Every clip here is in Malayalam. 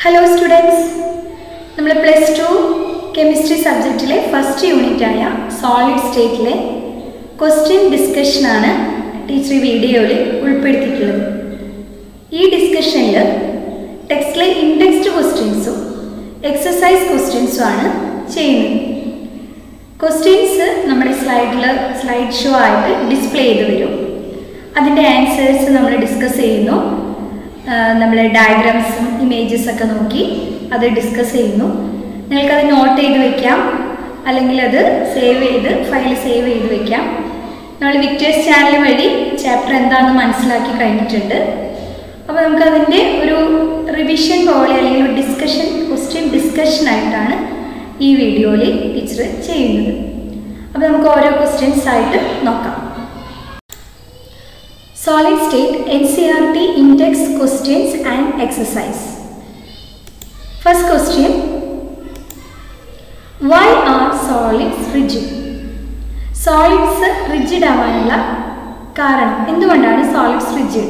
Hello students, we plus 2 chemistry subject first unit solid state question discussion teacher video this discussion text in-text questions exercise questions questions slide show display answers discuss diagrams images discuss note save file save Victor's channel chapter revision discussion question discussion video teacher questions Solid state NCERT index questions and exercise. First question, why are solids rigid? Solids rigid avanalla karanam endukondaanu solids rigid?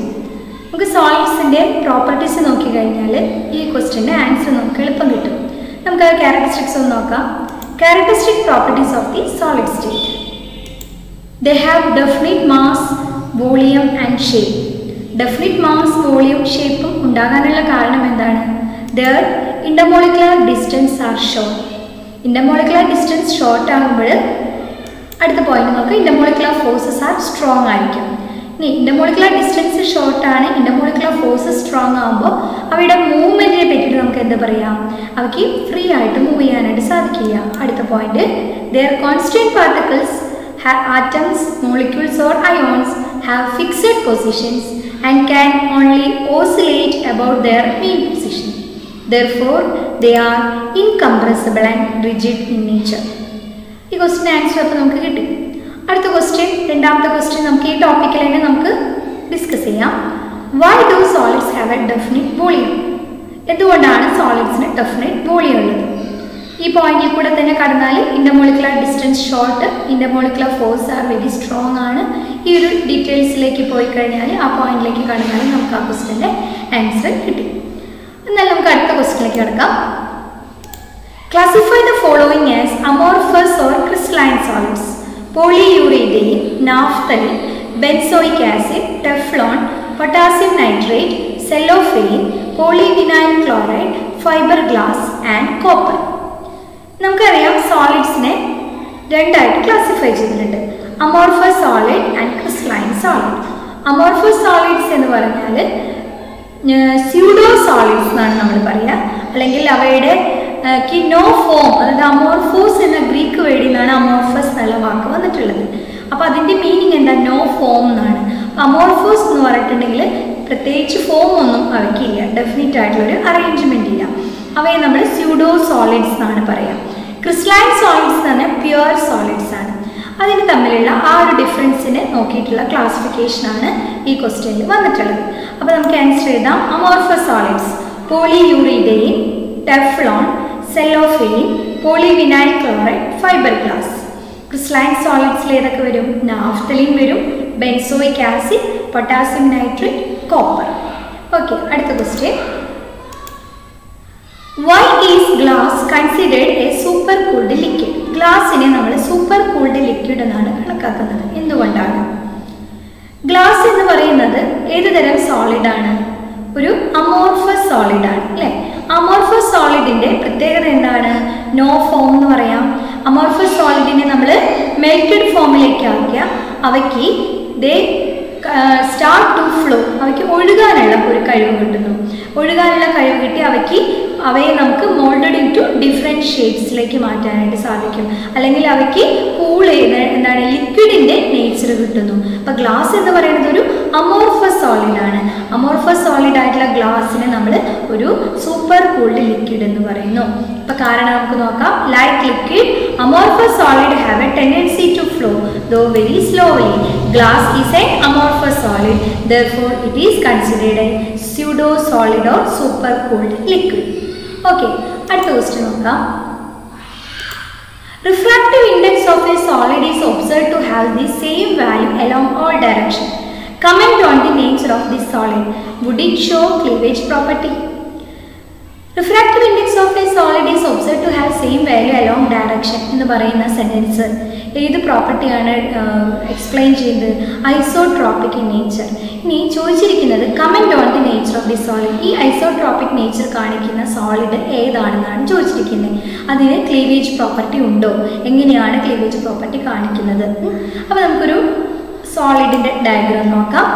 Namukku solids inde properties nokki kayinjal ee question inde answer namukku eluppam kittum. Namukku characteristics onu nokkam. Characteristic properties of the solid state. They have definite mass, volume and shape. Definite mass, volume, shape undaganalla karanam endana? Their intermolecular distance are short. Intermolecular distance short aagumbodu adutha point nokku intermolecular forces are strong aayirikkum. Intermolecular distance short aanu, intermolecular forces strong aagumbo avide movement ne pettittu namukku endu parayam avakku free aayittu move cheyanayittu sadikkiya. Adutha point, their constant particles atoms, molecules or ions have fixed positions and can only oscillate about their mean position. Therefore, they are incompressible and rigid in nature. This question answer appo namukku kitti. Adutha question, rendamathe question namukku ee topic il namukku discuss cheyam. Why do solids have a definite volume? Endukondana solids ne definite volume ullathu? This point is intermolecular distance short, intermolecular force are very strong. This details like point question answer. Question. Classify the following as amorphous or crystalline solids: polyurethane, naphthalene, benzoic acid, Teflon, potassium nitrate, cellophane, polyvinyl chloride, fiberglass and copper. നമുക്കറിയാം സോളിഡ്സിനെ രണ്ടായിട്ട് ക്ലാസിഫൈ ചെയ്തിട്ടുണ്ട്, amorphous solid and crystalline solid. Amorphous solids എന്ന് പറഞ്ഞാൽ സ്യൂഡോ സോളിഡ്സ് എന്നാണ് നമ്മൾ പറയുക, അല്ലെങ്കിൽ അവയുടെ നോ ഫോം, അതായത് അമോർഫോസ് എന്ന ഗ്രീക്ക് വേർഡിൽ നിന്നാണ് അമോർഫസ് എന്നുള്ള വാക്ക് വന്നിട്ടുള്ളത്. അപ്പോൾ അതിൻ്റെ മീനിങ് എന്താ? നോ ഫോം എന്നാണ്. അമോർഫോസ് എന്ന് പറഞ്ഞിട്ടുണ്ടെങ്കിൽ പ്രത്യേകിച്ച് ഫോം ഒന്നും അവയ്ക്കില്ല, ഡെഫിനറ്റ് ആയിട്ടുള്ളൊരു അറേഞ്ച്മെൻ്റ് ഇല്ല. അവയെ നമ്മൾ സ്യൂഡോ സോളിഡ്സ് എന്നാണ് പറയുക. ക്രിസ്റ്റലൈൻ സോളിഡ്സ് തന്നെ പ്യുവർ സോളിഡ്സ് ആണ്. അതിന് തമ്മിലുള്ള ആ ഒരു ഡിഫറൻസിനെ നോക്കിയിട്ടുള്ള ക്ലാസിഫിക്കേഷനാണ് ഈ ക്വസ്റ്റ്യനിൽ വന്നിട്ടുള്ളത്. അപ്പോൾ നമുക്ക് ആൻസർ എഴുതാം. Amorphous solids polyurethane, teflon, cellophane, polyvinyl chloride, fibreglass. Crystalline സോളിഡ്സിൽ ഏതൊക്കെ വരും? നാഫ്തലീൻ വരും, benzoic acid, potassium nitrate, copper. Okay, അടുത്ത question. Why is glass considered a super cooled liquid? ഗ്ലാസിനെ നമ്മൾ സൂപ്പർ കൂൾഡ് ലിക്വിഡ് എന്നാണ് കണക്കാക്കുന്നത്. എന്തുകൊണ്ടാണ്? ഗ്ലാസ് എന്ന് പറയുന്നത് ഏത് തരം സോളിഡ് ആണ്? ഒരു അമോർഫസ് സോളിഡ് ആണ്, അല്ലേ? അമോർഫസ് സോളിഡിന്റെ പ്രത്യേകത എന്താണ്? നോ ഫോം എന്ന് പറയാം. അമോർഫസ് സോളിഡിനെ നമ്മൾ മെൽറ്റഡ് ഫോമിലേക്ക് ആക്കിയാൽ അവയ്ക്ക് സ്റ്റാർട്ട് ടു ഫ്ലോ, അവയ്ക്ക് ഒഴുകാനുള്ള ഒരു കഴിവ് കിട്ടുന്നു. ഒഴുകാനുള്ള കഴിവ് കിട്ടി അവയെ നമുക്ക് മോൾഡഡ് ഇൻ ടു ഡിഫറെൻറ്റ് ഷേപ്സിലേക്ക് മാറ്റാനായിട്ട് സാധിക്കും, അല്ലെങ്കിൽ അവയ്ക്ക് കൂൾ ചെയ്ത് ലിക്വിഡിൻ്റെ നേച്ചർ കിട്ടുന്നു. അപ്പോൾ ഗ്ലാസ് എന്ന് പറയുന്നത് ഒരു അമോർഫസ് സോളിഡാണ്. അമോർഫസ് സോളിഡ് ആയിട്ടുള്ള ഗ്ലാസിനെ നമ്മൾ ഒരു സൂപ്പർ കൂൾഡ് ലിക്വിഡ് എന്ന് പറയുന്നു. അപ്പോൾ കാരണം നമുക്ക് നോക്കാം. Like liquid, amorphous solid have a tendency to flow though very slowly. Glass is a amorphous solid, therefore it is considered a pseudo solid or super cooled liquid. Okay, അടുത്ത ക്വസ്റ്റ്യൻ നോക്കാം. Refractive index of a solid is observed to have the same value along all directions. Comment on the nature of this solid. Would it show cleavage property? Refractive index of a solid is observed to have same value along direction എന്ന് പറയുന്ന സെൻറ്റൻസ് ഏത് പ്രോപ്പർട്ടിയാണ് എക്സ്പ്ലെയിൻ ചെയ്യുന്നത്? Isotropic in nature. ഇനി ചോദിച്ചിരിക്കുന്നത് comment on the nature of the solid. ഈ ഐസോട്രോപിക് നേച്ചർ കാണിക്കുന്ന സോളിഡ് ഏതാണെന്നാണ് ചോദിച്ചിരിക്കുന്നത്. അതിന് ക്ലീവേജ് പ്രോപ്പർട്ടി ഉണ്ടോ? എങ്ങനെയാണ് ക്ലീവേജ് പ്രോപ്പർട്ടി കാണിക്കുന്നത്? അപ്പോൾ നമുക്കൊരു സോളിഡിൻ്റെ ഡയഗ്രാം നോക്കാം.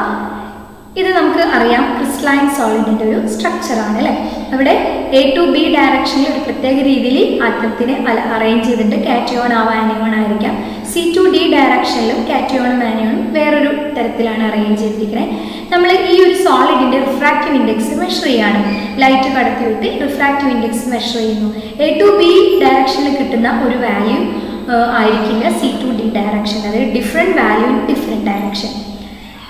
ഇത് നമുക്ക് അറിയാം ക്രിസ്റ്റലൈൻ സോളിഡിൻ്റെ ഒരു സ്ട്രക്ചറാണ് അല്ലേ. അവിടെ A to B ഡയറക്ഷനിൽ ഒരു പ്രത്യേക രീതിയിൽ ആറ്റത്തിനെ അറേഞ്ച് ചെയ്തിട്ട് കാറ്റയോൺ ആനിയോൺ ആയിരിക്കാം. C to D ഡയറക്ഷനിലും കാറ്റയോണും ആനിയോണും വേറൊരു തരത്തിലാണ് അറേഞ്ച് ചെയ്തിരിക്കുന്നത്. നമ്മൾ ഈ ഒരു സോളിഡിൻ്റെ റിഫ്രാക്റ്റീവ് ഇൻഡെക്സ് മെഷർ ചെയ്യാണ്. ലൈറ്റ് കടത്തി വിട്ട് റിഫ്രാക്റ്റീവ് ഇൻഡെക്സ് മെഷർ ചെയ്യുന്നു. A to B ഡയറക്ഷനിൽ കിട്ടുന്ന ഒരു വാല്യൂ ആയിരിക്കില്ല C to D ഡയറക്ഷൻ. അതായത് different value in different direction.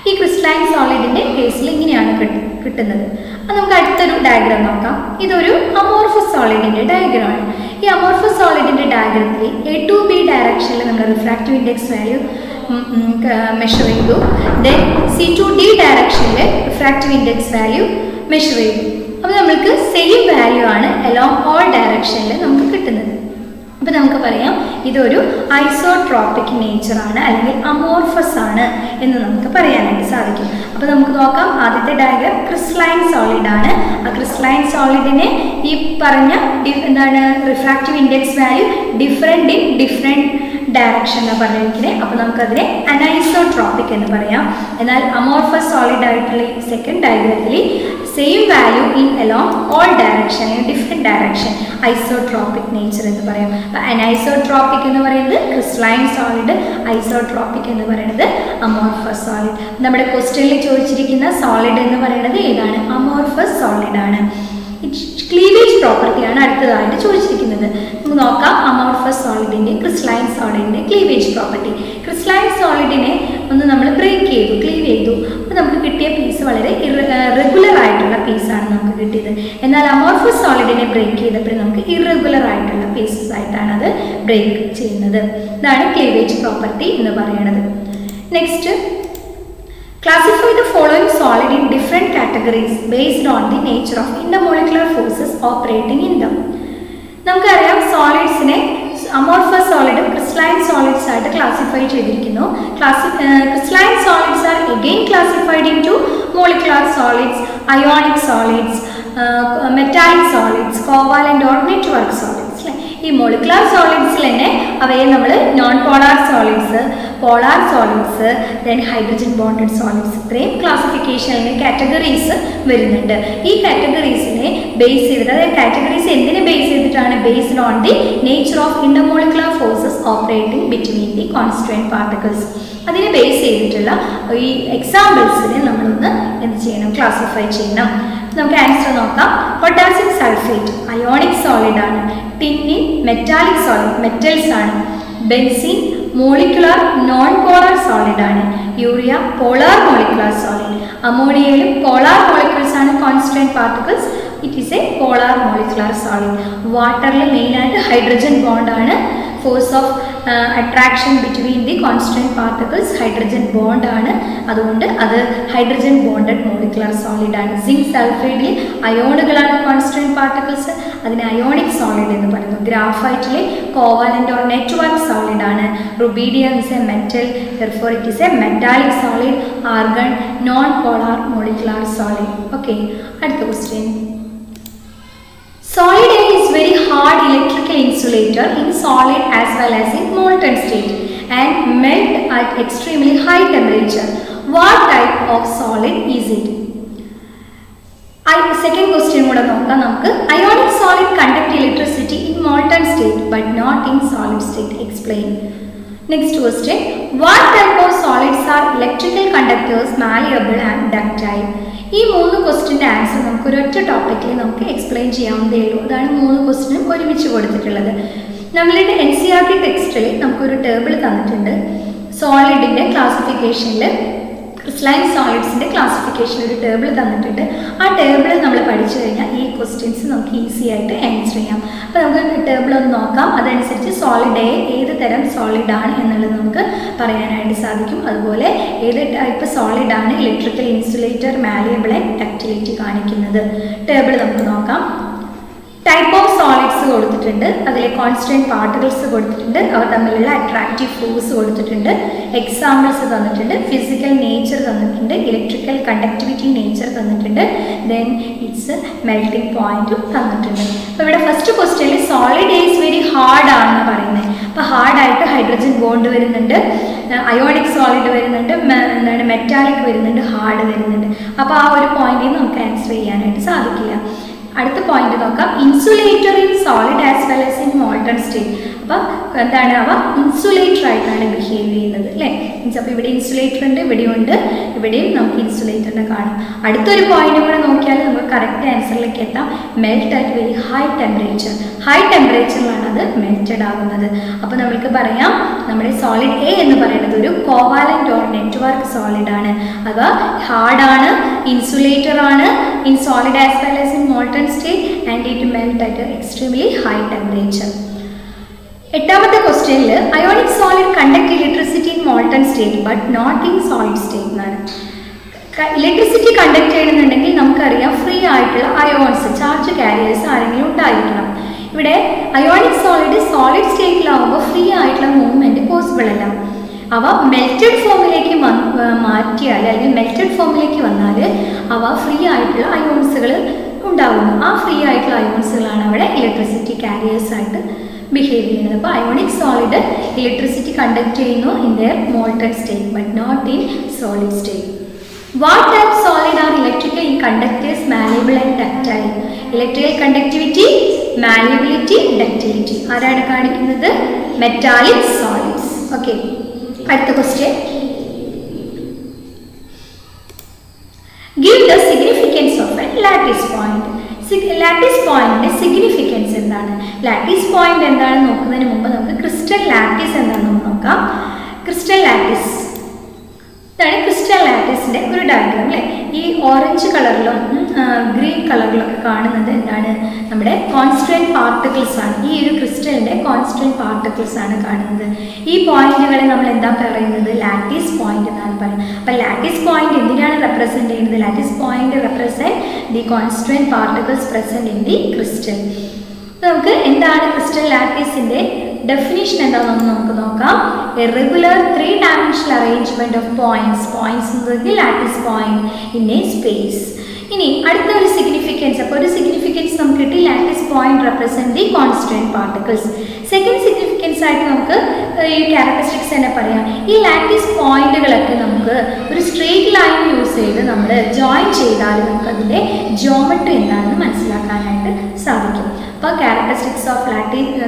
ഈ ക്രിസ്റ്റലൈൻ സോളിഡിൻ്റെ കേസിൽ ഇങ്ങനെയാണ് കിട്ടുന്നത്. അപ്പോൾ നമുക്ക് അടുത്തൊരു ഡയഗ്രാം നോക്കാം. ഇതൊരു അമോർഫസ് സോളിഡിൻ്റെ ഡയഗ്രാമാണ്. ഈ അമോർഫസ് സോളിഡിൻ്റെ ഡയഗ്രത്തിൽ A to B ഡയറക്ഷനിൽ നമ്മൾ റിഫ്രാക്റ്റീവ് ഇൻഡെക്സ് വാല്യൂ മെഷർ ചെയ്തു. ദെൻ C to D ഡയറക്ഷനിൽ റിഫ്രാക്റ്റീവ് ഇൻഡെക്സ് വാല്യൂ മെഷർ ചെയ്തു. അപ്പോൾ നമ്മൾക്ക് സെയിം വാല്യൂ ആണ് അലോങ് ഓൾ ഡയറക്ഷനിൽ നമുക്ക് കിട്ടുന്നത്. അപ്പോൾ നമുക്ക് പറയാം ഇതൊരു ഐസോട്രോപിക് നേച്ചറാണ് അല്ലെങ്കിൽ അമോർഫസ് ആണ് എന്ന് നമുക്ക് പറയാനായിട്ട് സാധിക്കും. അപ്പോൾ നമുക്ക് നോക്കാം. ആദ്യത്തെ ഡയഗ്രാം ക്രിസ്റ്റലൈൻ സോളിഡാണ്. ആ ക്രിസ്റ്റലൈൻ സോളിഡിനെ ഈ പറഞ്ഞ എന്താണ് refractive index value different in different direction എന്ന് പറഞ്ഞിരിക്കുന്നത്. അപ്പോൾ നമുക്കതിനെ അനൈസോട്രോപിക് എന്ന് പറയാം. എന്നാൽ അമോർഫസ് സോളിഡ് ആയിട്ടുള്ള ഈ സെക്കൻഡ് ഡയഗ്രത്തിൽ same value in along all direction in different direction isotropic nature എന്ന് പറയാം. അപ്പോൾ അനൈസോട്രോപിക് എന്ന് പറയുന്നത് ക്രിസ്റ്റലൈൻ സോളിഡ്, ഐസോട്രോപിക് എന്ന് പറയുന്നത് അമോർഫസ് സോളിഡ്. നമ്മുടെ ക്വസ്റ്റ്യനിൽ ചോദിച്ചിരിക്കുന്ന സോളിഡ് എന്ന് പറയുന്നത് ഏതാണ്? അമോർഫസ് സോളിഡാണ്. ക്ലീവേജ് പ്രോപ്പർട്ടിയാണ് അടുത്തതായിട്ട് ചോദിച്ചിരിക്കുന്നത്. നമുക്ക് നോക്കാം അമോർഫസ് സോളിഡിൻ്റെ ക്രിസ്റ്റലൈൻ സോളിഡിൻ്റെ ക്ലീവേജ് പ്രോപ്പർട്ടി. ക്രിസ്റ്റലൈൻ സോളിഡിനെ ഒന്ന് നമ്മൾ ബ്രേക്ക് ചെയ്തു, ക്ലീവ് ചെയ്തു. അപ്പോൾ നമുക്ക് കിട്ടിയ പീസ് വളരെ റെഗുലർ ആയിട്ടുള്ള പീസാണ് നമുക്ക് കിട്ടിയത്. എന്നാൽ അമോർഫസ് സോളിഡിനെ ബ്രേക്ക് ചെയ്തപ്പോൾ നമുക്ക് ഇറഗുലർ ആയിട്ടുള്ള പീസസ് ആയിട്ടാണ് അത് ബ്രേക്ക് ചെയ്യുന്നത്. ഇതാണ് ക്ലീവേജ് പ്രോപ്പർട്ടി എന്ന് പറയുന്നത്. Next, classify the following solid in different categories based on the nature of intermolecular forces operating in them. നമുക്കറിയാം സോളിഡ്സിനെ അമോർഫസ് സോളിഡും ക്രിസ്റ്റലൈൻ സോളിഡ്സ് ആയിട്ട് ക്ലാസിഫൈ ചെയ്തിരിക്കുന്നു. Crystalline solids are again classified into molecular solids, ionic solids, metallic solids, covalent or network solids. ഈ മോളിക്കുലർ സോളിഡ്സിൽ തന്നെ അവയെ നമ്മൾ non polar solids, polar solids, then hydrogen bonded solids, ഇത്രയും ക്ലാസിഫിക്കേഷനിലെ കാറ്റഗറീസ് വരുന്നുണ്ട്. ഈ കാറ്റഗറീസിനെ ബേസ് ചെയ്തിട്ട്, അതായത് കാറ്റഗറീസ് എന്തിനെ ബേസ് ചെയ്തിട്ടാണ്? Based on the nature of intermolecular forces operating between the constituent particles. അതിനെ ബേസ് ചെയ്തിട്ടുള്ള ഈ എക്സാമ്പിൾസിനെ നമ്മളൊന്ന് എന്ത് ചെയ്യണം? ക്ലാസിഫൈ ചെയ്യണം. നമുക്ക് ആൻസർ നോക്കാം. പൊട്ടാസ്യം സൾഫേറ്റ് അയോണിക് സോളിഡ് ആണ്. ടിന്നിൻ മെറ്റാലിക് സോളിഡ്, മെറ്റൽസ് ആണ്. Benzene molecular non polar solid ആണ്. Urea polar molecular solid. അമോണിയയിലും പോളാർ മോളിക്യൂൾസ് ആണ് constant particles. It is a polar molecular solid. വാട്ടറിൽ മെയിനായിട്ട് ഹൈഡ്രജൻ ബോണ്ട് ആണ്. Force of attraction between the constant particles hydrogen bond ആണ്. അതുകൊണ്ട് അത് ഹൈഡ്രജൻ ബോണ്ടഡ് മോളിക്കുലർ സോളിഡ് ആണ്. സിങ്ക് സൾഫൈഡിൽ അയോണുകളാണ് കോൺസ്റ്റന്റ് പാർട്ടിക്കിൾസ്, അതിനെ അയോണിക് സോളിഡ് എന്ന് പറയുന്നു. ഗ്രാഫൈറ്റിലെ കോവാലന്റ് ഓർ നെറ്റ്വർക്ക് സോളിഡ് ആണ്. Rubidium is A metal, therefore it is a metallic solid. Argon non polar molecular solid. Okay, അടുത്ത question. Solid air is very hard electrical insulator in solid as well as in molten state and melt at extremely high temperature. What type of solid is it? Second question കൂടെ നോക്കാം നമുക്ക്. Ionic solid conduct electricity in molten state but not in solid state. Explain. Next question. What type of solids are electrical conductors, malleable and ductile? ഈ മൂന്ന് ക്വസ്റ്റിൻ്റെ ആൻസർ നമുക്ക് ഒരൊറ്റ ടോപ്പിക്കിൽ നമുക്ക് എക്സ്പ്ലെയിൻ ചെയ്യാവുന്നതേ ഉള്ളൂ. അതാണ് മൂന്ന് ക്വസ്റ്റിനും ഒരുമിച്ച് കൊടുത്തിട്ടുള്ളത്. നമ്മളുടെ NCERT ടെക്സ്റ്റിൽ നമുക്കൊരു ടേബിൾ തന്നിട്ടുണ്ട്. സോളിഡിൻ്റെ ക്ലാസിഫിക്കേഷനിൽ ക്രിസ്റ്റലൈൻ സോളിഡ്സിൻ്റെ ക്ലാസിഫിക്കേഷൻ ഒരു ടേബിൾ തന്നിട്ടുണ്ട്. ആ ടേബിൾ നമ്മൾ പഠിച്ചു കഴിഞ്ഞാൽ ഈ ക്വസ്റ്റ്യൻസ് നമുക്ക് ഈസി ആയിട്ട് ആൻസർ ചെയ്യാം. അപ്പോൾ നമുക്ക് ടേബിൾ ഒന്ന് നോക്കാം. അതനുസരിച്ച് സോളിഡ് ഏത് തരം സോളിഡാണ് എന്നുള്ളത് നമുക്ക് പറയാനായിട്ട് സാധിക്കും. അതുപോലെ ഏത് ടൈപ്പ് സോളിഡാണ് electrical insulator, malleable and ductility കാണിക്കുന്നത്. ടേബിൾ നമുക്ക് നോക്കാം. ടൈപ്പ് ഓഫ് സോളിഡ്സ് കൊടുത്തിട്ടുണ്ട്, അതിലെ കോൺസ്റ്റന്റ് പാർട്ടിക്കിൾസ് കൊടുത്തിട്ടുണ്ട്, അവ തമ്മിലുള്ള അട്രാക്റ്റീവ് ഫോഴ്സ് കൊടുത്തിട്ടുണ്ട്, എക്സാമ്പിൾസ് തന്നിട്ടുണ്ട്, ഫിസിക്കൽ നേച്ചർ തന്നിട്ടുണ്ട്, ഇലക്ട്രിക്കൽ കണ്ടക്ടിവിറ്റി നേച്ചർ തന്നിട്ടുണ്ട്, ദെൻ ഇറ്റ്സ് മെൽറ്റിംഗ് പോയിന്റും തന്നിട്ടുണ്ട്. അപ്പോൾ ഇവിടെ ഫസ്റ്റ് ക്വസ്റ്റ്യനിൽ സോളിഡ് ഈസ് വെരി ഹാർഡ് ആണെന്ന് പറയുന്നത്. അപ്പോൾ ഹാർഡായിട്ട് ഹൈഡ്രജൻ ബോണ്ട് വരുന്നുണ്ട്, അയോണിക് സോളിഡ് വരുന്നുണ്ട്, എന്താണ് മെറ്റാലിക് വരുന്നുണ്ട്, ഹാർഡ് വരുന്നുണ്ട്. അപ്പോൾ ആ ഒരു പോയിന്റിൽ നമുക്ക് ആൻസർ ചെയ്യാനായിട്ട് സാധിക്കില്ല. അടുത്ത പോയിന്റ് നോക്കാം. Insulator in solid as well as in molten state. അപ്പം എന്താണ്, അവ ഇൻസുലേറ്റർ ആയിട്ടാണ് ബിഹേവ് ചെയ്യുന്നത് അല്ലേ. മീൻസ് അപ്പോൾ ഇവിടെ ഇൻസുലേറ്റർ ഉണ്ട്, ഇവിടെയുണ്ട്, ഇവിടെയും നമുക്ക് ഇൻസുലേറ്ററിനെ കാണാം. അടുത്തൊരു പോയിന്റ് കൂടെ നോക്കിയാൽ നമുക്ക് കറക്റ്റ് ആൻസറിലേക്ക് എത്താം. Melt at very high temperature. High ടെമ്പറേച്ചറിലാണ് അത് മെൽറ്റഡ് ആകുന്നത്. അപ്പോൾ നമുക്ക് പറയാം നമ്മുടെ സോളിഡ് എ എന്ന് പറയുന്നത് ഒരു കോവാലന്റ് ഓർ നെറ്റ്വർക്ക് സോളിഡ് ആണ്. അവ ഹാർഡാണ്, ഇൻസുലേറ്റർ ആണ് in solid as well as in molten state and it melt at extremely high temperature. എട്ടാമത്തെ ക്വസ്റ്റ്യനിൽ ionic solid conduct electricity in molten state but not in solid state എന്നാണ്. ഇലക്ട്രിസിറ്റി കണ്ടക്ട് ചെയ്യണമെന്നുണ്ടെങ്കിൽ നമുക്കറിയാം ഫ്രീ ആയിട്ടുള്ള അയോൺസ്, ചാർജ് കാരിയേഴ്സ് ആരെങ്കിലും ഉണ്ടായിരിക്കണം. ഇവിടെ അയോണിക് സോളിഡ് സോളിഡ് സ്റ്റേറ്റിലാവുമ്പോൾ ഫ്രീ ആയിട്ടുള്ള മൂവ്മെൻറ്റ് പോസിബിൾ അല്ല. അവ മെൽറ്റഡ് ഫോമിലേക്ക് മാറ്റിയാൽ അല്ലെങ്കിൽ മെൽറ്റഡ് ഫോമിലേക്ക് വന്നാൽ അവ ഫ്രീ ആയിട്ടുള്ള അയോൺസുകൾ ഉണ്ടാകുന്നു. ആ ഫ്രീ ആയിട്ടുള്ള അയോൺസുകളാണ് അവിടെ ഇലക്ട്രിസിറ്റി കാരിയേഴ്സ് ആയിട്ട് ബിഹേവ് ചെയ്യുന്നത്. അപ്പോൾ അയോണിക് സോളിഡ് ഇലക്ട്രിസിറ്റി കണ്ടക്ട് ചെയ്യുന്നു in their molten state but not in solid state. What type solid are electrical conductors, malleable and ductile? Electrical conductivity, malleability, ductility ആരാണ് കാണിക്കുന്നത്? Metallic solids. ഓക്കെ, അടുത്ത question. Give the significance of a lattice point. Lattice പോയിന്റിന്റെ സിഗ്നിഫിക്കൻസ് എന്താണ്? ലാറ്റിസ് പോയിന്റ് എന്താണെന്ന് നോക്കുന്നതിന് മുമ്പ് നമുക്ക് ക്രിസ്റ്റൽ ലാറ്റിസ് എന്താണെന്ന് നോക്കാം. ക്രിസ്റ്റൽ ലാറ്റിസ്, ഇതാണ് ക്രിസ്റ്റൽ ലാറ്റിസിന്റെ ഒരു ഡയഗ്രാം അല്ലേ. ഈ ഓറഞ്ച് കളറിലും ഗ്രീൻ കളറിലൊക്കെ കാണുന്നത് എന്താണ്? നമ്മുടെ കോൺസ്റ്റന്റ് പാർട്ടിക്കിൾസ് ആണ്. ഈ ഒരു ക്രിസ്റ്റലിന്റെ കോൺസ്റ്റന്റ് പാർട്ടിക്കിൾസ് ആണ് കാണുന്നത്. ഈ പോയിന്റുകളെ നമ്മൾ എന്താ പറയുന്നത്? ലാറ്റിസ് പോയിന്റ് എന്നാണ് പറയുന്നത്. അപ്പോൾ ലാറ്റിസ് പോയിന്റ് എന്തിനാണ് റെപ്രസെന്റ് ചെയ്യുന്നത്? Lattice point represent the constant particles present in the crystal. നമുക്ക് എന്താണ് ക്രിസ്റ്റൽ ലാറ്റിസിന്റെ ഡെഫിനിഷൻ എന്താണെന്ന് നമുക്ക് നോക്കാം. A regular 3-dimensional arrangement of points. Points എന്നത് lattice point in A space. ഇനി അടുത്ത ഒരു സിഗ്നിഫിക്കൻസ്, അപ്പോൾ ഒരു സിഗ്നിഫിക്കൻസ് നമുക്ക് കിട്ടി. Lattice point represent the constant particles. Second significance ആയിട്ട് നമുക്ക് ഈ ക്യാരക്ടറിസ്റ്റിക്സ് തന്നെ പറയാം. ഈ ലാറ്റിസ് പോയിന്റുകളൊക്കെ നമുക്ക് ഒരു സ്ട്രേറ്റ് ലൈൻ യൂസ് ചെയ്ത് നമ്മൾ ജോയിൻ ചെയ്താൽ നമുക്ക് അതിൻ്റെ ജിയോമെട്രി എന്താണെന്ന് മനസ്സിലാക്കാനായിട്ട് സാധിക്കും. അപ്പോൾ ക്യാരക്ടറിസ്റ്റിക്സ് ഓഫ്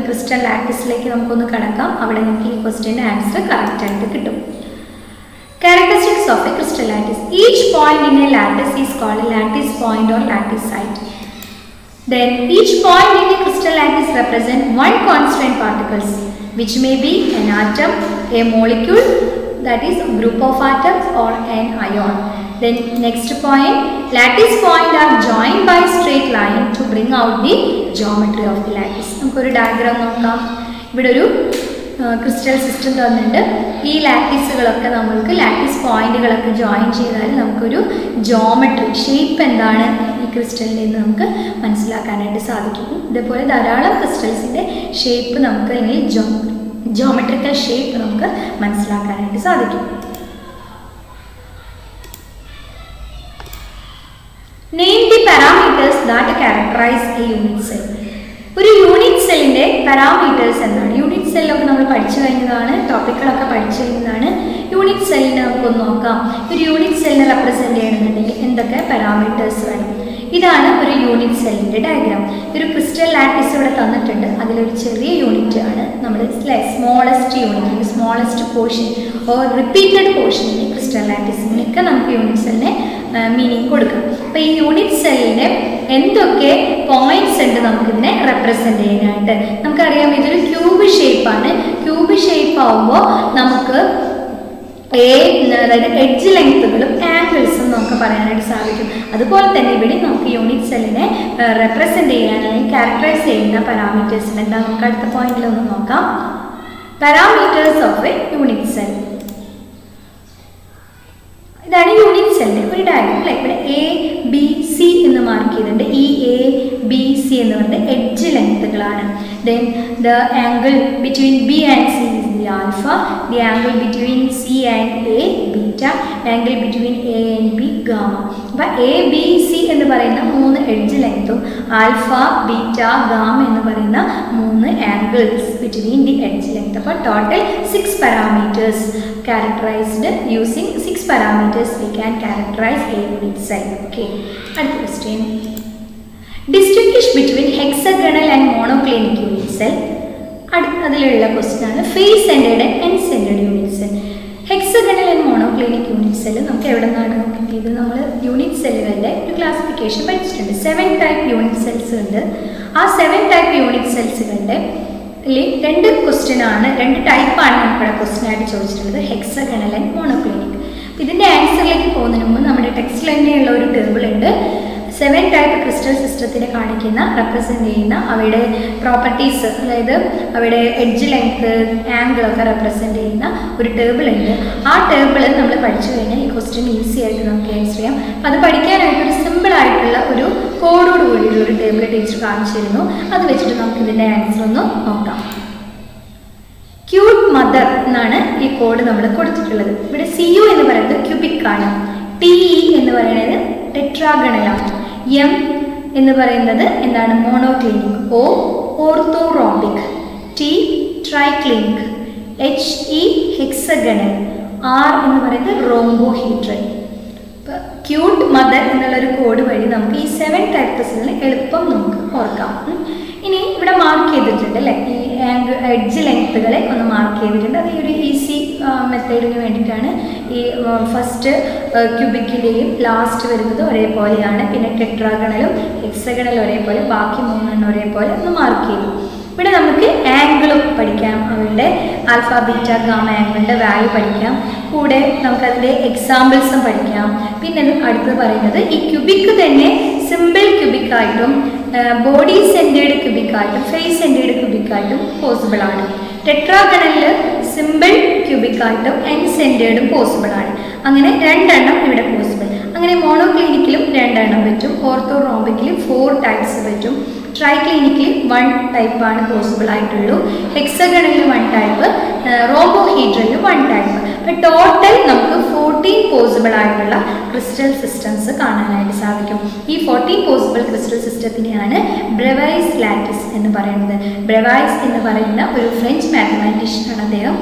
ക്രിസ്റ്റൽ ലാറ്റിസിലേക്ക് നമുക്കൊന്ന് കടക്കാം. അവിടെ നമുക്ക് ഈ ക്വസ്റ്റ്യൻ്റെ ആൻസർ കറക്റ്റായിട്ട് കിട്ടും. Characteristics of a crystal lattice. Each point in a lattice is called a lattice point or lattice site. Then each point in a crystal lattice represents one constant particles, which may be an atom, a molecule, that is a group of atoms, or an ion. Then next point, lattice point are joined by straight line to bring out the geometry of the lattice. നമുക്കൊരു ഡയഗ്രാം നോക്കാം. ഇവിടെ ഒരു ക്രിസ്റ്റൽ സിസ്റ്റം തന്നിട്ടുണ്ട്. ഈ ലാറ്റിസുകളൊക്കെ നമ്മൾക്ക് ലാറ്റിസ് പോയിന്റുകളൊക്കെ ജോയിൻ ചെയ്താൽ നമുക്കൊരു ജോമെട്രി ഷേപ്പ് എന്താണ് ഈ ക്രിസ്റ്റലിൻ്റെ എന്ന് നമുക്ക് മനസ്സിലാക്കാനായിട്ട് സാധിക്കും. ഇതേപോലെ ധാരാളം ക്രിസ്റ്റൽസിൻ്റെ ഷേപ്പ് നമുക്ക് അല്ലെങ്കിൽ ജോമെട്രിക്കൽ ഷേപ്പ് നമുക്ക് മനസ്സിലാക്കാനായിട്ട് സാധിക്കും. Name the parameters that characterize a unit cell. ഒരു യൂണിറ്റ് സെല്ലിൻ്റെ പാരാമീറ്റേഴ്സ് എന്താണ്? യൂണിറ്റ് സെല്ലൊക്കെ നമ്മൾ പഠിച്ചു കഴിഞ്ഞതാണ്, ടോപ്പിക്കുകളൊക്കെ പഠിച്ചു കഴിഞ്ഞതാണ്. യൂണിറ്റ് സെല്ലിനെ നമുക്കൊന്ന് നോക്കാം. ഒരു യൂണിറ്റ് സെല്ലിനെ റെപ്രസെൻറ്റ് ചെയ്യണമെന്നുണ്ടെങ്കിൽ എന്തൊക്കെ പാരാമീറ്റേഴ്സ് വേണം? ഇതാണ് ഒരു യൂണിറ്റ് സെല്ലിൻ്റെ ഡയഗ്രാം. ഒരു ക്രിസ്റ്റൽ ലാറ്റിസ് ഇവിടെ തന്നിട്ടുണ്ട്. അതിലൊരു ചെറിയ യൂണിറ്റ് ആണ് നമ്മൾ smallest unit, smallest portion or repeated portion ഈ ക്രിസ്റ്റൽ ലാറ്റിസിനൊക്കെ നമുക്ക് യൂണിറ്റ് സെല്ലിനെ മീനിങ് കൊടുക്കാം. അപ്പോൾ ഈ യൂണിറ്റ് സെല്ലിൻ്റെ എന്തൊക്കെ പോയിന്റ്സ് ഉണ്ട് നമുക്കിതിനെ റെപ്രസെൻറ്റ് ചെയ്യാനായിട്ട്? നമുക്കറിയാം ഇതൊരു ക്യൂബ് ഷേപ്പാണ്. ക്യൂബ് ഷേപ്പ് ആവുമ്പോൾ നമുക്ക് അതായത് എഡ്ജ് ലെങ്ത്തുകളും ആംഗിൾസും നമുക്ക് പറയാനായിട്ട് സാധിക്കും. അതുപോലെ തന്നെ ഇവിടെ നമുക്ക് യൂണിറ്റ് സെല്ലിനെ റെപ്രസെൻറ്റ് ചെയ്യാൻ അല്ലെങ്കിൽ ക്യാരക്ടറൈസ് ചെയ്യുന്ന പാരാമീറ്റേഴ്സ് എന്താ നമുക്ക് അടുത്ത പോയിന്റിൽ ഒന്ന് നോക്കാം. Parameters of a unit cell. ഇതാണ് യൂണിറ്റ് സെല്ലിൻ്റെ ഒരു ഡയഗ്രാം അല്ലേ. ഇവിടെ A B C എന്ന് മാർക്ക് ചെയ്തിട്ടുണ്ട്. ഈ A B C എന്ന് പറയുന്നത് എഡ്ജ് ലെങ്ത്തുകളാണ്. Then the angle between B and C is the alpha, the angle between C and A beta, angle between A and B gamma. അപ്പോൾ എ ബി സി എന്ന് പറയുന്ന 3 എഡ്ജ് ലെങ്ത്തും ആൽഫ ബീറ്റ ഗാമ എന്ന് പറയുന്ന 3 angles between the edge length. അപ്പോൾ total 6 parameters characterized using 6 parameters we can characterize a unit cell. Okay, അടുത്ത question, distinguish between hexagonal and monoclinic unit cell. അതിലുള്ള ക്വസ്റ്റ്യൻ ആണ് face centred and end centred unit cell. Hexagonal and monoclinic unit cell നമുക്ക് എവിടെ നിന്നാണ് കിട്ടിയത്? നമ്മൾ യൂണിറ്റ് സെല്ലുകളുടെ ഒരു ക്ലാസിഫിക്കേഷൻ പഠിച്ചിട്ടുണ്ട്. 7 ടൈപ്പ് യൂണിറ്റ് സെൽസ് ഉണ്ട്. ആ 7 ടൈപ്പ് യൂണിറ്റ് സെൽസുകളുടെ 2 ക്വസ്റ്റ്യൻ ആണ്, 2 ടൈപ്പാണ് നമുക്കിവിടെ ക്വസ്റ്റ്യൻ ആയിട്ട് ചോദിച്ചിട്ടുള്ളത്, ഹെക്സഗണൽ ആൻഡ് മോണോക്ലിനിക്. ഇതിൻ്റെ ആൻസറിലേക്ക് പോകുന്നതിന് മുമ്പ് നമ്മുടെ ടെക്സ്റ്റിൽ തന്നെയുള്ള ഒരു ടേബിൾ ഉണ്ട്. 7 ടൈപ്പ് ക്രിസ്റ്റൽ സിസ്റ്റത്തിനെ കാണിക്കുന്ന, റെപ്രസെൻ്റ് ചെയ്യുന്ന അവയുടെ പ്രോപ്പർട്ടീസ്, അതായത് അവയുടെ എഡ്ജ് ലെങ്ത്, ആംഗിൾ ഒക്കെ റെപ്രസെൻ്റ് ചെയ്യുന്ന ഒരു ടേബിൾ ഉണ്ട്. ആ ടേബിൾ നമ്മൾ പഠിച്ചു കഴിഞ്ഞാൽ ഈ ക്വസ്റ്റ്യൻ ഈസി ആയിട്ട് നമുക്ക് ആൻസർ ചെയ്യാം. അപ്പോൾ അത് പഠിക്കാനായിട്ട് ഒരു സിമ്പിൾ ആയിട്ടുള്ള ഒരു കോഡോട് കൂടിയുള്ള ഒരു ടേബിൾ ടീച്ചർ കാണിച്ചു തരുന്നു. അത് വെച്ചിട്ട് നമുക്ക് ഇതിൻ്റെ ആൻസർ ഒന്ന് നോക്കാം. ക്യൂട്ട് മദർ എന്നാണ് ഈ കോഡ് നമ്മൾ കൊടുത്തിട്ടുള്ളത്. ഇവിടെ CU എന്ന് പറയുന്നത് ക്യൂബിക് ആണ്, TE എന്ന് പറയുന്നത് ടെട്രാഗണലാണ്, M എന്ന് പറയുന്നത് എന്താണ് monoclinic, O orthorhombic, T triclinic, HE hexagonal, R എന്ന് പറയുന്നത് റോംബോഹീഡ്രൽ. ഇപ്പോൾ ക്യൂട്ട് മദർ എന്നുള്ളൊരു കോഡ് വഴി നമുക്ക് ഈ 7 ടൈപ്പ് ക്രിസ്റ്റലിനെ എളുപ്പം നമുക്ക് ഓർക്കാം. ഇനി ഇവിടെ മാർക്ക് ചെയ്തിട്ടുണ്ട് അല്ലേ, ഈ എഡ്ജ് ലെങ്ത്തുകളെ ഒന്ന് മാർക്ക് ചെയ്തിട്ടുണ്ട്. അത് ഈ ഒരു ഈസി മെത്തേഡിന് വേണ്ടിയിട്ടാണ്. ഈ ഫസ്റ്റ് ക്യൂബിക്കിൻ്റെയും ലാസ്റ്റ് വരുന്നത് ഒരേപോലെയാണ്, പിന്നെ ടെട്രാഗണലും ഹെക്സഗണലും ഒരേപോലെ, ബാക്കി 3 ഒരേപോലെ ഒന്ന് മാർക്ക് ചെയ്തു. ഇവിടെ നമുക്ക് ആംഗിളും പഠിക്കാം, അവരുടെ ആൽഫ ബീറ്റ ഗാമ ആംഗിളിൻ്റെ വാല്യൂ പഠിക്കാം, കൂടെ നമുക്കതിൻ്റെ എക്സാമ്പിൾസും പഠിക്കാം. പിന്നെ അടുത്ത് പറയുന്നത് ഈ ക്യൂബിക്ക് തന്നെ സിമ്പിൾ ക്യൂബിക്കായിട്ടും ബോഡി സെൻറ്റേർഡ് ക്യൂബിക്കായിട്ടും ഫേസ് സെൻറ്റേർഡ് ക്യൂബിക്കായിട്ടും പോസിബിൾ ആണ്. ടെട്രാഗണലിൽ സിമ്പിൾ ക്യൂബിക്കായിട്ടും എൻഡ് സെൻറ്റേർഡും പോസിബിൾ ആണ്. അങ്ങനെ 2 എണ്ണം ഇവിടെ പോസിബിൾ. അങ്ങനെ മോണോക്ലിനിക്കിലും 2 എണ്ണം പറ്റും, ഓർത്തോറോംബിക്കിലും 4 ടൈപ്സ് പറ്റും, ട്രൈക്ലിനിക്കിൽ 1 ടൈപ്പാണ് പോസിബിൾ ആയിട്ടുള്ളൂ, ഹെക്സഗണലിൽ 1 ടൈപ്പ്, റോംബോഹീഡ്രലിൽ 1 ടൈപ്പ്. അപ്പോൾ ടോട്ടൽ നമുക്ക് 14 പോസിബിൾ ആയിട്ടുള്ള ക്രിസ്റ്റൽ സിസ്റ്റംസ് കാണാനായിട്ട് സാധിക്കും. ഈ 14 പോസിബിൾ ക്രിസ്റ്റൽ സിസ്റ്റത്തിനെയാണ് ബ്രെവൈസ് ലാറ്റിസ് എന്ന് പറയുന്നത്. ബ്രെവൈസ് എന്ന് പറയുന്ന ഒരു ഫ്രഞ്ച് മാത്തമാറ്റീഷ്യനാണ് അദ്ദേഹം.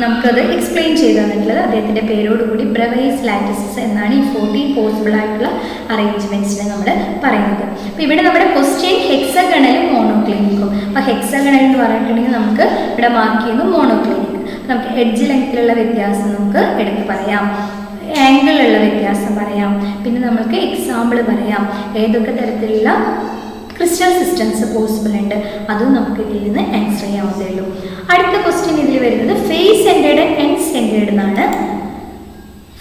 നമുക്കത് എക്സ്പ്ലെയിൻ ചെയ്ത് തന്നിട്ടുള്ളത്. അദ്ദേഹത്തിൻ്റെ പേരോടുകൂടി ബ്രെവൈസ് ലാറ്റിസസ് എന്നാണ് ഈ 14 പോസിബിൾ ആയിട്ടുള്ള അറേഞ്ച്മെൻറ്റ്സിനെ നമ്മൾ പറയുന്നത്. അപ്പോൾ ഇവിടെ നമ്മുടെ ക്വസ്റ്റ്യൻ ഹെക്സഗണലും മോണോക്ലിനിക്കും. അപ്പോൾ ഹെക്സഗണൽ എന്ന് പറഞ്ഞിട്ടുണ്ടെങ്കിൽ നമുക്ക് ഇവിടെ മാർക്ക് ചെയ്യുന്നു മോണോക്ലിനിക്. നമുക്ക് എഡ്ജ് ലെങ്ത്തിലുള്ള വ്യത്യാസം നമുക്ക് എടുത്ത് പറയാം, ആംഗിളിലുള്ള വ്യത്യാസം പറയാം, പിന്നെ നമുക്ക് എക്സാമ്പിൾ പറയാം, ഏതൊക്കെ തരത്തിലുള്ള ക്രിസ്റ്റൽ സിസ്റ്റംസ് പോസിബിൾ ഉണ്ട്, അതും നമുക്ക് ഇതിൽ നിന്ന് ആൻസർ ചെയ്യാവുന്നതേ ഉള്ളൂ. അടുത്ത ക്വസ്റ്റ്യൻ ഇതിൽ വരുന്നത് face centred and end centred എന്നാണ്.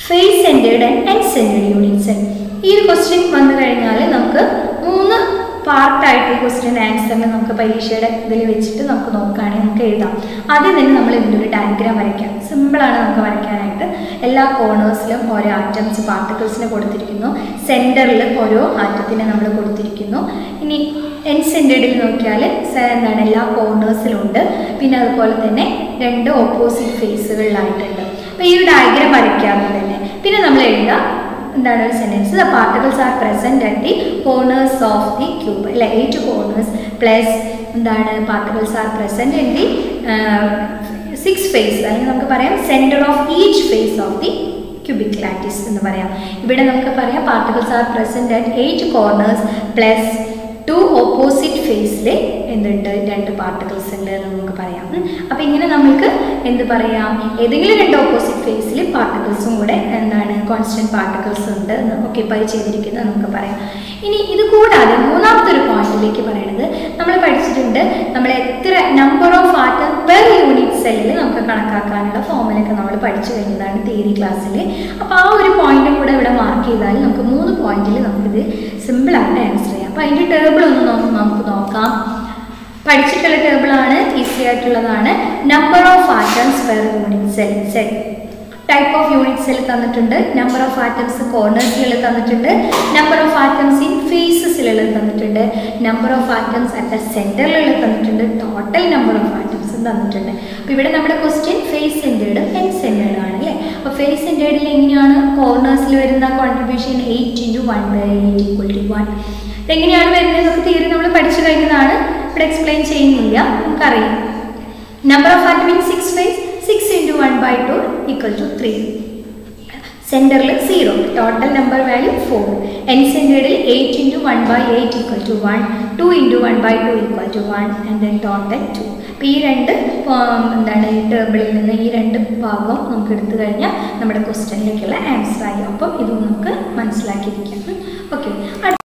Face centred and end centred unit cell. ഈ ഒരു ക്വസ്റ്റ്യൻ വന്നു കഴിഞ്ഞാൽ നമുക്ക് 3 പാർട്ടായിട്ട് ഈ ക്വസ്റ്റ്യൻ ആൻസറിന് നമുക്ക് പരീക്ഷയുടെ ഇതിൽ വെച്ചിട്ട് നമുക്ക് നോക്കുകയാണെങ്കിൽ നമുക്ക് എഴുതാം. ആദ്യം തന്നെ നമ്മൾ ഇതിൻ്റെ ഒരു ഡയഗ്രാം വരയ്ക്കാം. സിമ്പിളാണ് നമുക്ക് വരയ്ക്കാനായിട്ട്. എല്ലാ കോർണേഴ്സിലും ഓരോ ആറ്റംസ് പാർട്ടിക്കിൾസിനെ കൊടുത്തിരിക്കുന്നു, സെൻറ്ററിൽ ഓരോ ആറ്റത്തിനെ നമ്മൾ കൊടുത്തിരിക്കുന്നു. ഇനി എൻഡ് സെൻറ്റേർഡിൽ നോക്കിയാൽ എന്താണ് എല്ലാ കോർണേഴ്സിലും ഉണ്ട്, പിന്നെ അതുപോലെ തന്നെ 2 ഓപ്പോസിറ്റ് ഫേസുകളിലായിട്ടുണ്ട്. അപ്പോൾ ഈ ഒരു ഡയഗ്രാം വരയ്ക്കാതെ തന്നെ പിന്നെ നമ്മൾ എഴുതാം എന്താണ് ഒരു sentence, the particles are present at the corners of the cube, അല്ലെ 8 കോർണേഴ്സ് പ്ലസ് എന്താണ് particles are present in the 6 face, അല്ലെങ്കിൽ നമുക്ക് പറയാം centre of each face of the cubic lattice എന്ന് പറയാം. ഇവിടെ നമുക്ക് പറയാം particles are present at 8 corners plus 2 opposite ഫേസിൽ എന്തുണ്ട് 2 പാർട്ടിക്കിൾസ് ഉണ്ട് എന്ന് നമുക്ക് പറയാം. അപ്പോൾ ഇങ്ങനെ നമുക്ക് എന്ത് പറയാം, ഏതെങ്കിലും 2 ഓപ്പോസിറ്റ് ഫേസിൽ പാർട്ടിക്കിൾസും കൂടെ എന്താണ് കോൺസ്റ്റന്റ് പാർട്ടിക്കിൾസ് ഉണ്ട് ഓക്യുപ്പൈ ചെയ്തിരിക്കുന്നത് നമുക്ക് പറയാം. ഇനി ഇത് കൂടാതെ മൂന്നാമത്തെ ഒരു പോയിന്റിലേക്ക് പറയുന്നത് നമ്മൾ പഠിച്ചിട്ടുണ്ട്, നമ്മൾ എത്ര number of atom per unit സെല്ലിൽ നമുക്ക് കണക്കാക്കാനുള്ള ഫോമുലൊക്കെ നമ്മൾ പഠിച്ചു കഴിഞ്ഞതാണ് തിയറി ക്ലാസ്സിൽ. അപ്പോൾ ആ ഒരു പോയിന്റും കൂടെ ഇവിടെ മാർക്ക് ചെയ്താൽ നമുക്ക് 3 പോയിന്റിൽ നമുക്കിത് സിമ്പിളായിട്ട് ആൻസർ ചെയ്യാം. അപ്പോൾ അതിൻ്റെ ടേബിൾ ഒന്ന് നമുക്ക് നോക്കാം. പഠിച്ചിട്ടുള്ള ടേബിളാണ്, ഈസി ആയിട്ടുള്ളതാണ്. Number of atoms per unit cell, type of unit cell തന്നിട്ടുണ്ട്, നമ്പർ ഓഫ് ആറ്റംസ് കോർണേഴ്സിൽ തന്നിട്ടുണ്ട്, നമ്പർ ഓഫ് ആറ്റംസ് ഇൻ ഫേസസിൽ ന്യൂക്ലിയസിലുള്ളത് തന്നിട്ടുണ്ട്, number of atoms at the സെൻറ്ററിലുള്ളത് തന്നിട്ടുണ്ട്, ടോട്ടൽ നമ്പർ ഓഫ് ആറ്റംസും തന്നിട്ടുണ്ട്. അപ്പോൾ ഇവിടെ നമ്മുടെ question face centred end centred ആണ് അല്ലേ. അപ്പോൾ ഫേസ് സെൻറ്റേർഡിൽ എങ്ങനെയാണ് കോർണേഴ്സിൽ വരുന്ന കോൺട്രിബ്യൂഷൻ 8 × 1/8 = 1. ഇതെങ്ങനെയാണ് വരുന്നത് എന്നൊക്കെ തിയറി നമ്മൾ പഠിച്ചു കഴിഞ്ഞതാണ്, ഇവിടെ എക്സ്പ്ലെയിൻ ചെയ്യുന്നില്ല, നമുക്കറിയാം. Number of atom in 6 phase 6 × 1/2 = 3. സെൻറ്ററിൽ 0, total number value 4. End സെൻറ്റേർഡിൽ 8 × 1/8 = 1, 2 × 1/2 = 1 and then total 2. അപ്പോൾ ഈ രണ്ട് എന്താണ് ഈ ടേബിളിൽ നിന്ന് ഈ രണ്ട് ഭാഗം നമുക്ക് എടുത്തു കഴിഞ്ഞാൽ നമ്മുടെ ക്വസ്റ്റ്യനിലേക്കുള്ള ആൻസർ ആയി. അപ്പം ഇതും നമുക്ക് മനസ്സിലാക്കിയിരിക്കാം. ഓക്കെ.